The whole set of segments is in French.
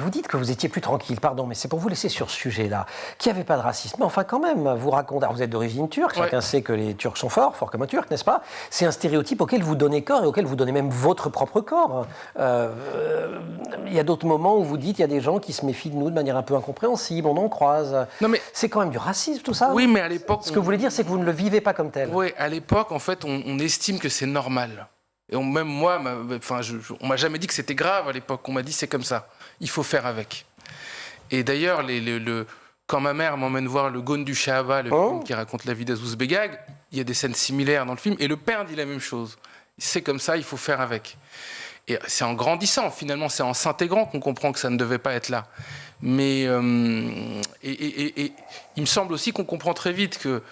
vous dites que vous étiez plus tranquille, pardon, mais c'est pour vous laisser sur ce sujet-là, qu'il n'y avait pas de racisme. Mais enfin, quand même, vous racontez, alors vous êtes d'origine turque, chacun sait que les Turcs sont forts comme un Turc, n'est-ce pas? C'est un stéréotype auquel vous donnez corps et auquel vous donnez même votre propre corps. Il y a d'autres moments où vous dites, il y a des gens qui se méfient de nous de manière un peu incompréhensible, on en croise. Non, mais... C'est quand même du racisme, tout ça. Oui, mais à l'époque... Ce que vous voulez dire, c'est que vous ne le vivez pas comme tel. Oui, à l'époque, en fait, on estime que c'est normal. Et même moi, on m'a jamais dit que c'était grave à l'époque. On m'a dit c'est comme ça, il faut faire avec. Et d'ailleurs, quand ma mère m'emmène voir le Gaune du Shahaba, le film qui raconte la vie d'Azouz Begag, il y a des scènes similaires dans le film. Et le père dit la même chose. C'est comme ça, il faut faire avec. Et c'est en grandissant, finalement, c'est en s'intégrant qu'on comprend que ça ne devait pas être là. Mais il me semble aussi qu'on comprend très vite que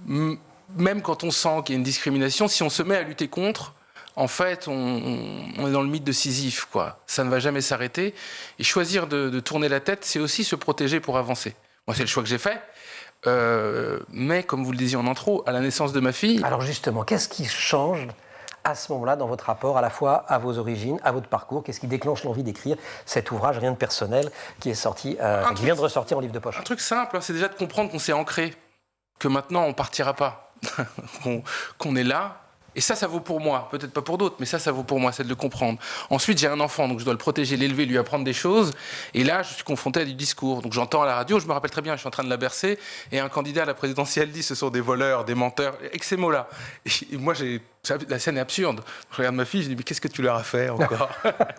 même quand on sent qu'il y a une discrimination, si on se met à lutter contre, en fait, on est dans le mythe de Sisyphe, quoi. Ça ne va jamais s'arrêter. Et choisir de tourner la tête, c'est aussi se protéger pour avancer. Moi, c'est le choix que j'ai fait. Mais, comme vous le disiez en intro, à la naissance de ma fille... Alors justement, qu'est-ce qui change à ce moment-là dans votre rapport à la fois à vos origines, à votre parcours? Qu'est-ce qui déclenche l'envie d'écrire cet ouvrage, rien de personnel, qui est sorti, qui vient de ressortir en livre de poche? Un truc simple, c'est déjà de comprendre qu'on s'est ancré, que maintenant on partira pas, qu'on est là. Et ça vaut pour moi, peut-être pas pour d'autres, mais ça vaut pour moi, c'est de le comprendre. Ensuite, j'ai un enfant, donc je dois le protéger, l'élever, lui apprendre des choses. Et là, je suis confronté à du discours. Donc j'entends à la radio, je me rappelle très bien, je suis en train de la bercer, et un candidat à la présidentielle dit « ce sont des voleurs, des menteurs », avec ces mots-là. Et moi, la scène est absurde. Je regarde ma fille, je dis « mais qu'est-ce que tu leur as fait encore ?»